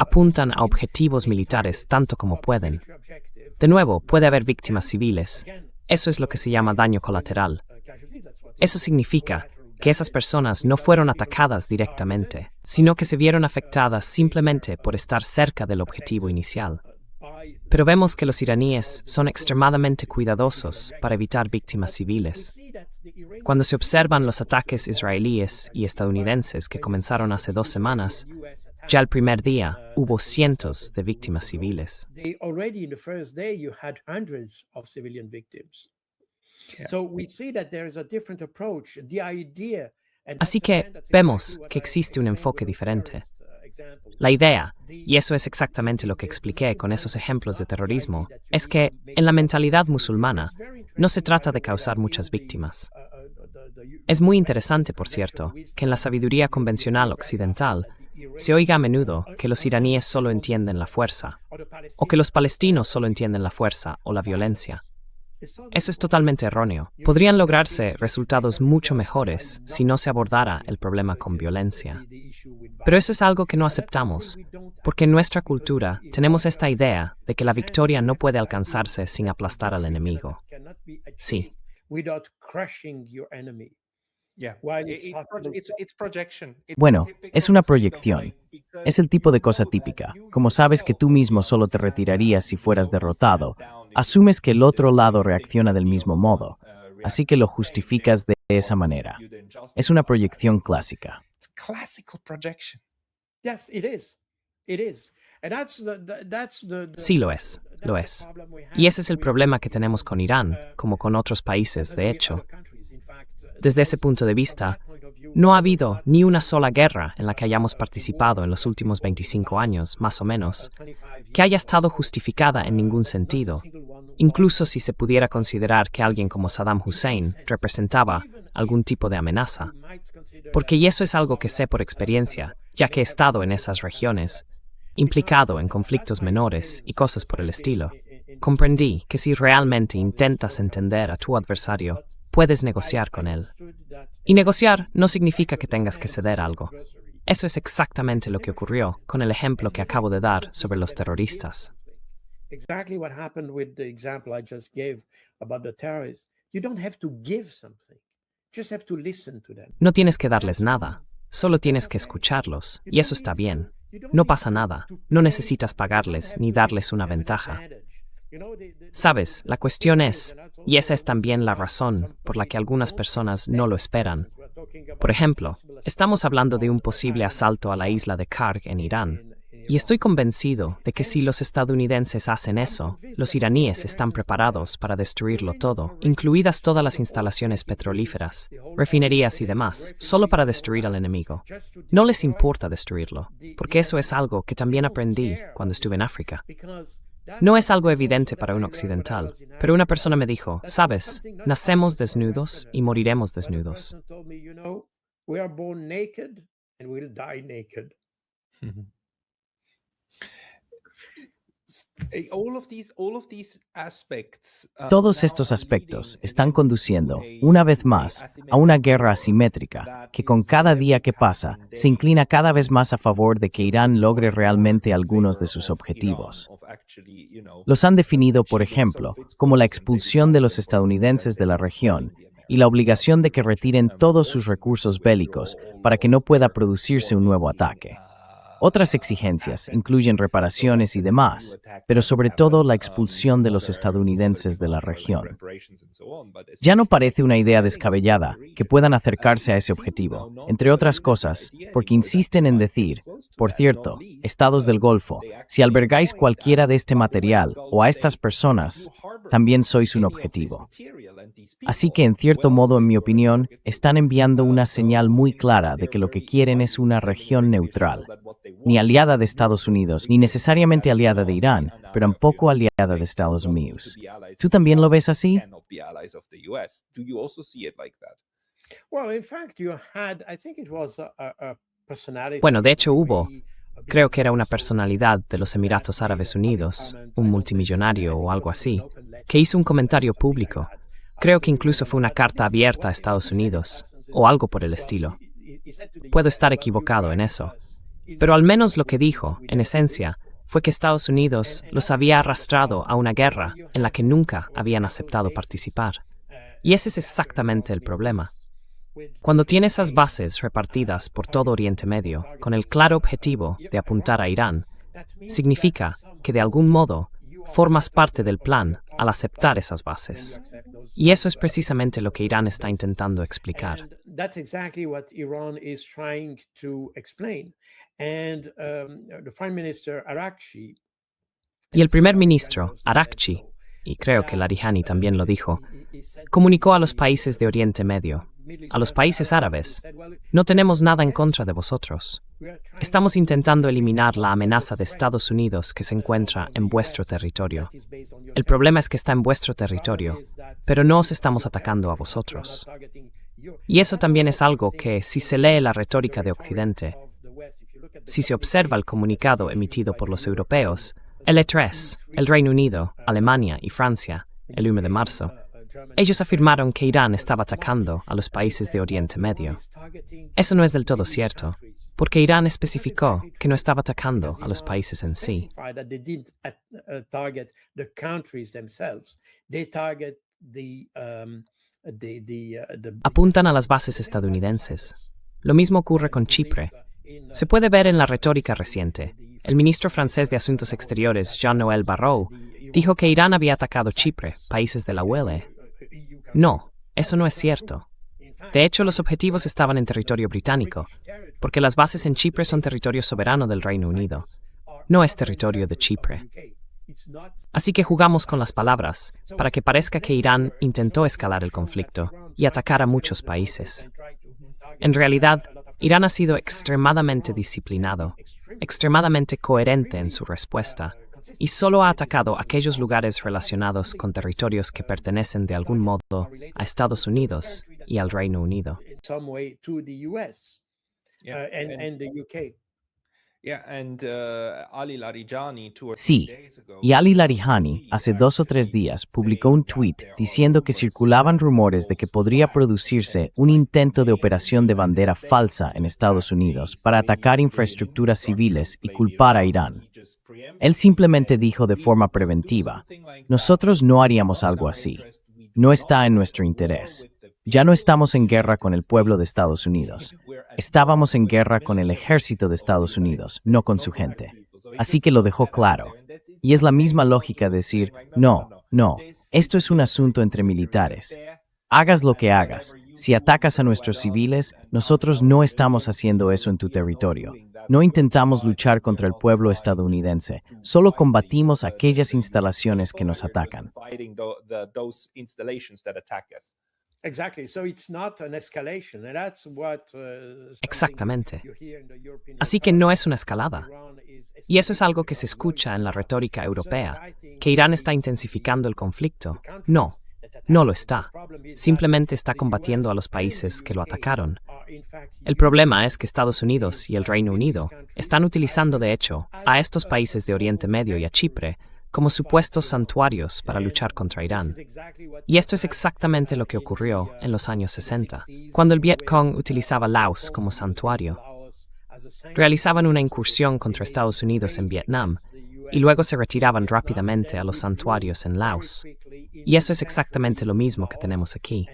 Apuntan a objetivos militares tanto como pueden. objective. De nuevo, puede haber víctimas civiles. Eso es lo que se llama daño colateral. Casualties, that's what Eso significa que esas personas no fueron atacadas directamente, sino que se vieron afectadas simplemente por estar cerca del objetivo inicial. by Pero vemos que los iraníes son extremadamente cuidadosos para evitar víctimas civiles. see that the Iranian Cuando se observan los ataques israelíes y estadounidenses que comenzaron hace 2 semanas, US attack, ya el primer día hubo cientos de víctimas civiles. they already in the first day you had hundreds of civilian victims. So we see that there is a different approach. The idea and Así that's que again, that's vemos exactly what que I existe un explained enfoque with the diferente. terrorist, example. La idea, y eso es exactamente lo que expliqué con esos ejemplos de terrorismo, es que en la mentalidad musulmana no se trata de causar muchas víctimas. Es muy interesante, por cierto, que en la sabiduría convencional occidental se oiga a menudo que los iraníes solo entienden la fuerza, o que los palestinos solo entienden la fuerza o la violencia. Eso es totalmente erróneo. Podrían lograrse resultados mucho mejores si no se abordara el problema con violencia. Pero eso es algo que no aceptamos, porque en nuestra cultura tenemos esta idea de que la victoria no puede alcanzarse sin aplastar al enemigo. Sí. Bueno, es una proyección. Es el tipo de cosa típica. Como sabes que tú mismo solo te retirarías si fueras derrotado, asumes que el otro lado reacciona del mismo modo, así que lo justificas de esa manera. Es una proyección clásica. Sí lo es. Y ese es el problema que tenemos con Irán, como con otros países, de hecho. Desde ese punto de vista, no ha habido ni una sola guerra en la que hayamos participado en los últimos 25 años, más o menos, que haya estado justificada en ningún sentido, incluso si se pudiera considerar que alguien como Saddam Hussein representaba algún tipo de amenaza. Porque y eso es algo que sé por experiencia, ya que he estado en esas regiones, implicado en conflictos menores y cosas por el estilo. Comprendí que si realmente intentas entender a tu adversario, puedes negociar con él. Y negociar no significa que tengas que ceder algo. Eso es exactamente lo que ocurrió con el ejemplo que acabo de dar sobre los terroristas. No tienes que darles nada, solo tienes que escucharlos, y eso está bien. No pasa nada, no necesitas pagarles ni darles una ventaja. Sabes, la cuestión es, y esa es también la razón por la que algunas personas no lo esperan. Por ejemplo, estamos hablando de un posible asalto a la isla de Karg en Irán, y estoy convencido de que si los estadounidenses hacen eso, los iraníes están preparados para destruirlo todo, incluidas todas las instalaciones petrolíferas, refinerías y demás, solo para destruir al enemigo. No les importa destruirlo, porque eso es algo que también aprendí cuando estuve en África. No es algo evidente para un occidental, pero una persona me dijo, sabes, nacemos desnudos y moriremos desnudos. Todos estos aspectos están conduciendo, una vez más, a una guerra asimétrica, que con cada día que pasa, se inclina cada vez más a favor de que Irán logre realmente algunos de sus objetivos. Los han definido, por ejemplo, como la expulsión de los estadounidenses de la región y la obligación de que retiren todos sus recursos bélicos para que no pueda producirse un nuevo ataque. Otras exigencias incluyen reparaciones y demás, pero sobre todo la expulsión de los estadounidenses de la región. Ya no parece una idea descabellada que puedan acercarse a ese objetivo, entre otras cosas, porque insisten en decir, por cierto, estados del Golfo, si albergáis cualquiera de este material o a estas personas, también sois un objetivo. Así que, en cierto modo, en mi opinión, están enviando una señal muy clara de que lo que quieren es una región neutral, ni aliada de Estados Unidos, ni necesariamente aliada de Irán, pero tampoco aliada de Estados Unidos. ¿Tú también lo ves así? Bueno, de hecho creo que era una personalidad de los Emiratos Árabes Unidos, un multimillonario o algo así, que hizo un comentario público. Creo que incluso fue una carta abierta a Estados Unidos, o algo por el estilo. Puedo estar equivocado en eso, pero al menos lo que dijo, en esencia, fue que Estados Unidos los había arrastrado a una guerra en la que nunca habían aceptado participar. Y ese es exactamente el problema. Cuando tiene esas bases repartidas por todo Oriente Medio, con el claro objetivo de apuntar a Irán, significa que de algún modo formas parte del plan al aceptar esas bases. Y eso es precisamente lo que Irán está intentando explicar. Y el primer ministro, Arakchi, y creo que Larijani también lo dijo, comunicó a los países de Oriente Medio, a los países árabes, no tenemos nada en contra de vosotros. Estamos intentando eliminar la amenaza de Estados Unidos que se encuentra en vuestro territorio. El problema es que está en vuestro territorio, pero no os estamos atacando a vosotros. Y eso también es algo que, si se lee la retórica de Occidente, si se observa el comunicado emitido por los europeos, el E3, el Reino Unido, Alemania y Francia, el 1 de marzo, ellos afirmaron que Irán estaba atacando a los países de Oriente Medio. Eso no es del todo cierto, porque Irán especificó que no estaba atacando a los países en sí. Apuntan a las bases estadounidenses. Lo mismo ocurre con Chipre. Se puede ver en la retórica reciente. El ministro francés de Asuntos Exteriores, Jean-Noël Barrot, dijo que Irán había atacado Chipre, países de la UE. No, eso no es cierto. De hecho, los objetivos estaban en territorio británico, porque las bases en Chipre son territorio soberano del Reino Unido. No es territorio de Chipre. Así que jugamos con las palabras para que parezca que Irán intentó escalar el conflicto y atacar a muchos países. En realidad, Irán ha sido extremadamente disciplinado, extremadamente coherente en su respuesta, y solo ha atacado aquellos lugares relacionados con territorios que pertenecen de algún modo a Estados Unidos y al Reino Unido. Sí, y Ali Larijani hace 2 o 3 días publicó un tuit diciendo que circulaban rumores de que podría producirse un intento de operación de bandera falsa en Estados Unidos para atacar infraestructuras civiles y culpar a Irán. Él simplemente dijo de forma preventiva, nosotros no haríamos algo así. No está en nuestro interés. Ya no estamos en guerra con el pueblo de Estados Unidos. Estábamos en guerra con el ejército de Estados Unidos, no con su gente. Así que lo dejó claro. Y es la misma lógica decir, no, esto es un asunto entre militares. Hagas lo que hagas. Si atacas a nuestros civiles, nosotros no estamos haciendo eso en tu territorio. No intentamos luchar contra el pueblo estadounidense, solo combatimos aquellas instalaciones que nos atacan. Exactamente. Así que no es una escalada. Y eso es algo que se escucha en la retórica europea, que Irán está intensificando el conflicto. No lo está. Simplemente está combatiendo a los países que lo atacaron. El problema es que Estados Unidos y el Reino Unido están utilizando, de hecho, a estos países de Oriente Medio y a Chipre como supuestos santuarios para luchar contra Irán. Y esto es exactamente lo que ocurrió en los años 60, cuando el Vietcong utilizaba Laos como santuario. Realizaban una incursión contra Estados Unidos en Vietnam y luego se retiraban rápidamente a los santuarios en Laos. Y eso es exactamente lo mismo que tenemos aquí.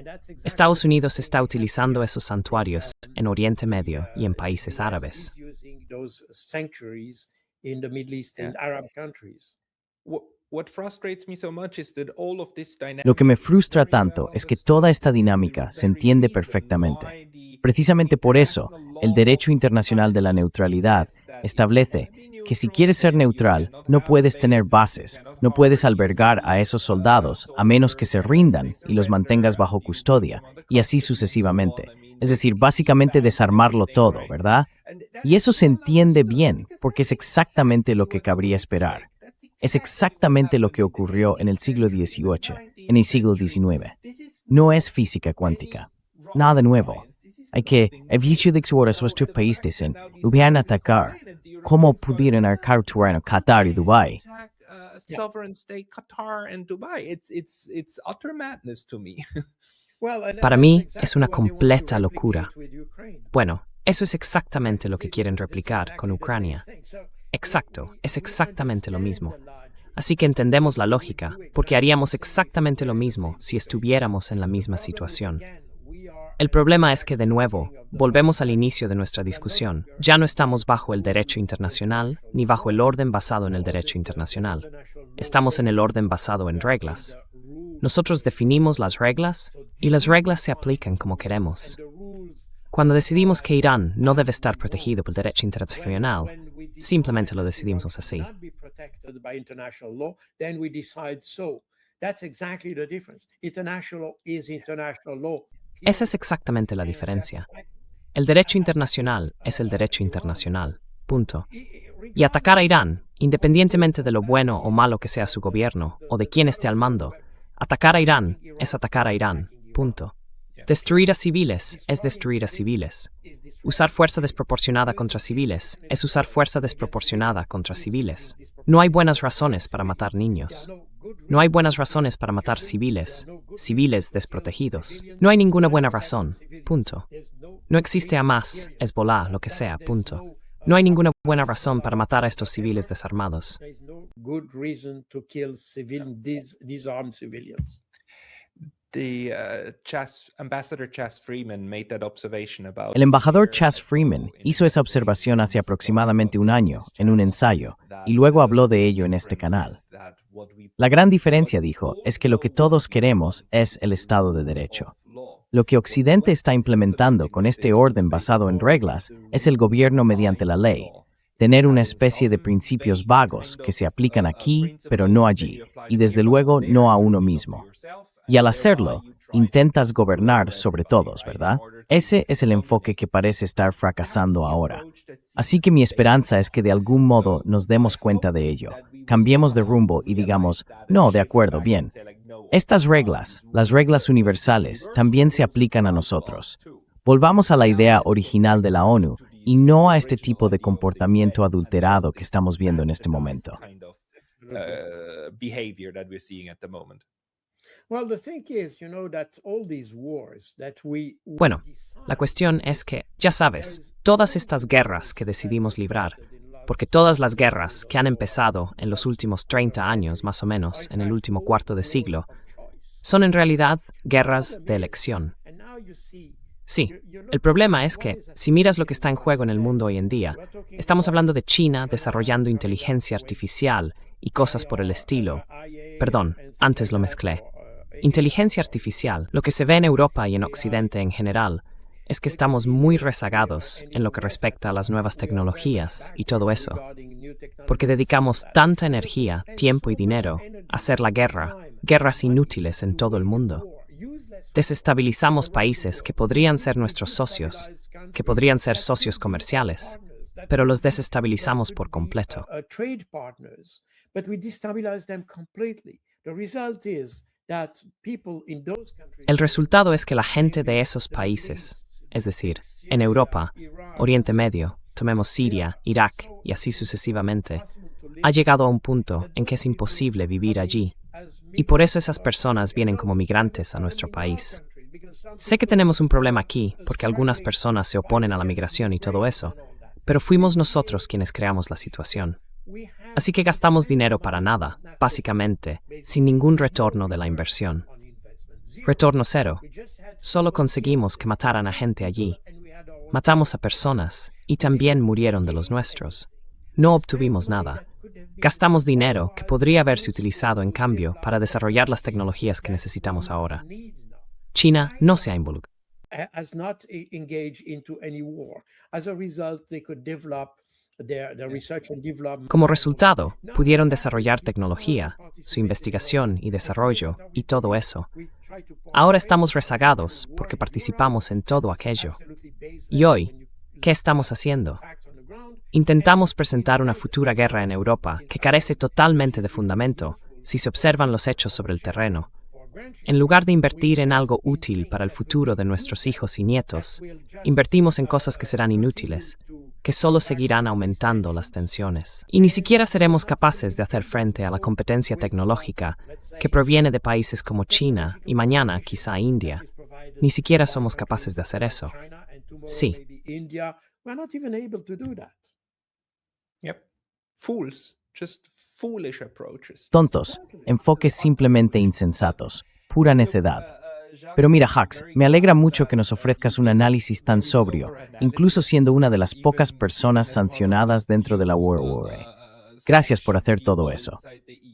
Estados Unidos está utilizando esos santuarios en Oriente Medio y en países árabes. Lo que me frustra tanto es que toda esta dinámica se entiende perfectamente. Precisamente por eso, el derecho internacional de la neutralidad establece que si quieres ser neutral, no puedes tener bases, no puedes albergar a esos soldados a menos que se rindan y los mantengas bajo custodia, y así sucesivamente. Es decir, básicamente desarmarlo todo, ¿verdad? Y eso se entiende bien, porque es exactamente lo que cabría esperar. Es exactamente lo que ocurrió en el siglo XVIII, en el siglo XIX. No es física cuántica. Nada nuevo. Hay que, evite de exhortar a nuestros países en hubieran atacar, como pudieran arcar terreno Qatar y Dubái. Para mí es una completa locura. Bueno, eso es exactamente lo que quieren replicar con Ucrania. Exacto, es exactamente lo mismo. Así que entendemos la lógica, porque haríamos exactamente lo mismo si estuviéramos en la misma situación. El problema es que, de nuevo, volvemos al inicio de nuestra discusión. Ya no estamos bajo el derecho internacional, ni bajo el orden basado en el derecho internacional. Estamos en el orden basado en reglas. Nosotros definimos las reglas, y las reglas se aplican como queremos. Cuando decidimos que Irán no debe estar protegido por el derecho internacional, simplemente lo decidimos así. Esa es exactamente la diferencia. El derecho internacional es el derecho internacional. Punto. Y atacar a Irán, independientemente de lo bueno o malo que sea su gobierno o de quién esté al mando, atacar a Irán es atacar a Irán. Punto. Destruir a civiles es destruir a civiles. Usar fuerza desproporcionada contra civiles es usar fuerza desproporcionada contra civiles. No hay buenas razones para matar niños. No hay buenas razones para matar civiles, civiles desprotegidos. No hay ninguna buena razón, punto. No existe Hamas, Hezbollah, lo que sea, punto. No hay ninguna buena razón para matar a estos civiles desarmados. El embajador Chas Freeman hizo esa observación hace aproximadamente un año, en un ensayo, y luego habló de ello en este canal. La gran diferencia, dijo, es que lo que todos queremos es el Estado de Derecho. Lo que Occidente está implementando con este orden basado en reglas es el gobierno mediante la ley, tener una especie de principios vagos que se aplican aquí, pero no allí, y desde luego no a uno mismo. Y al hacerlo, intentas gobernar sobre todos, ¿verdad? Ese es el enfoque que parece estar fracasando ahora. Así que mi esperanza es que de algún modo nos demos cuenta de ello, cambiemos de rumbo y digamos, no, de acuerdo, bien. Estas reglas, las reglas universales, también se aplican a nosotros. Volvamos a la idea original de la ONU y no a este tipo de comportamiento adulterado que estamos viendo en este momento. Bueno, la cuestión es que, ya sabes, todas estas guerras que decidimos librar, porque todas las guerras que han empezado en los últimos 30 años, más o menos, en el último cuarto de siglo, son en realidad guerras de elección. Sí, el problema es que, si miras lo que está en juego en el mundo hoy en día, estamos hablando de China desarrollando inteligencia artificial y cosas por el estilo. Perdón, antes lo mezclé. Inteligencia artificial, lo que se ve en Europa y en Occidente en general, es que estamos muy rezagados en lo que respecta a las nuevas tecnologías y todo eso, porque dedicamos tanta energía, tiempo y dinero a hacer la guerra, guerras inútiles en todo el mundo. Desestabilizamos países que podrían ser nuestros socios, que podrían ser socios comerciales, pero los desestabilizamos por completo. El resultado es que la gente de esos países, es decir, en Europa, Oriente Medio, tomemos Siria, Irak y así sucesivamente, ha llegado a un punto en que es imposible vivir allí, y por eso esas personas vienen como migrantes a nuestro país. Sé que tenemos un problema aquí, porque algunas personas se oponen a la migración y todo eso, pero fuimos nosotros quienes creamos la situación. Así que gastamos dinero para nada, básicamente, sin ningún retorno de la inversión. Retorno cero. Solo conseguimos que mataran a gente allí. Matamos a personas y también murieron de los nuestros. No obtuvimos nada. Gastamos dinero que podría haberse utilizado en cambio para desarrollar las tecnologías que necesitamos ahora. China no se ha involucrado. Como resultado, pudieron desarrollar tecnología, su investigación y desarrollo, y todo eso. Ahora estamos rezagados porque participamos en todo aquello. Y hoy, ¿qué estamos haciendo? Intentamos presentar una futura guerra en Europa que carece totalmente de fundamento si se observan los hechos sobre el terreno. En lugar de invertir en algo útil para el futuro de nuestros hijos y nietos, invertimos en cosas que serán inútiles, que solo seguirán aumentando las tensiones. Y ni siquiera seremos capaces de hacer frente a la competencia tecnológica que proviene de países como China y mañana quizá India. Ni siquiera somos capaces de hacer eso. Sí. Tontos, enfoques simplemente insensatos, pura necedad. Pero mira, Hux, me alegra mucho que nos ofrezcas un análisis tan sobrio, incluso siendo una de las pocas personas sancionadas dentro de la WWA. Gracias por hacer todo eso.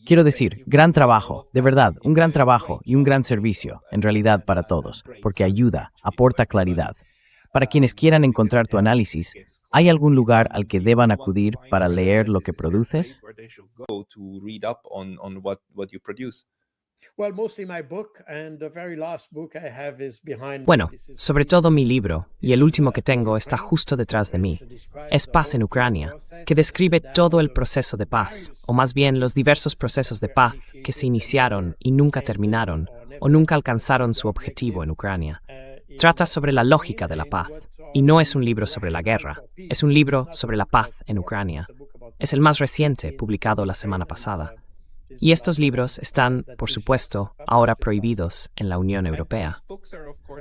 Quiero decir, gran trabajo, de verdad, un gran trabajo y un gran servicio, en realidad para todos, porque ayuda, aporta claridad. Para quienes quieran encontrar tu análisis, ¿hay algún lugar al que deban acudir para leer lo que produces? Bueno, sobre todo mi libro, y el último que tengo está justo detrás de mí. Es Paz en Ucrania, que describe todo el proceso de paz, o más bien los diversos procesos de paz que se iniciaron y nunca terminaron, o nunca alcanzaron su objetivo en Ucrania. trata sobre la lógica de la paz, y no es un libro sobre la guerra, es un libro sobre la paz en Ucrania. Es el más reciente, publicado la semana pasada. Y estos libros están, por supuesto, ahora prohibidos en la Unión Europea.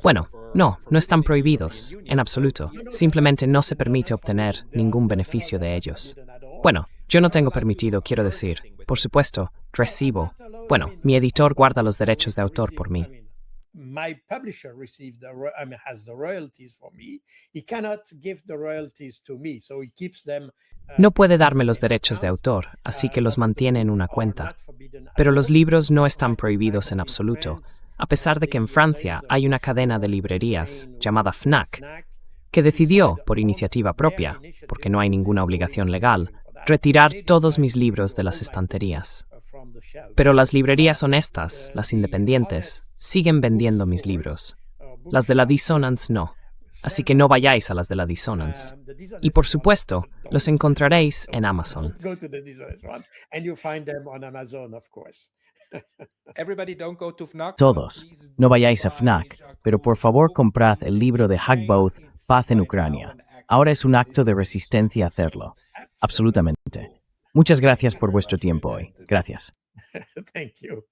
Bueno, no están prohibidos, en absoluto. Simplemente no se permite obtener ningún beneficio de ellos. Bueno, yo no tengo permitido, quiero decir. Por supuesto, recibo. Bueno, mi editor guarda los derechos de autor por mí. My publisher has the royalties for me. He cannot give the royalties to me, so he keeps them. No puede darme los derechos de autor, así que los mantiene en una cuenta. Pero los libros no están prohibidos en absoluto, a pesar de que en Francia hay una cadena de librerías llamada Fnac, que decidió, por iniciativa propia, porque no hay ninguna obligación legal, retirar todos mis libros de las estanterías. Pero las librerías honestas, las independientes, siguen vendiendo mis libros. Las de la Dissonance no. Así que no vayáis a las de la Dissonance. Y por supuesto, los encontraréis en Amazon. Go to the Dissonance one, and you find them on Amazon, of course. Everybody don't go to Fnac. Todos, no vayáis a Fnac, pero por favor comprad el libro de Hagbauth, Paz en Ucrania. Ahora es un acto de resistencia hacerlo. Absolutamente. Muchas gracias por vuestro tiempo hoy. Gracias. Thank you.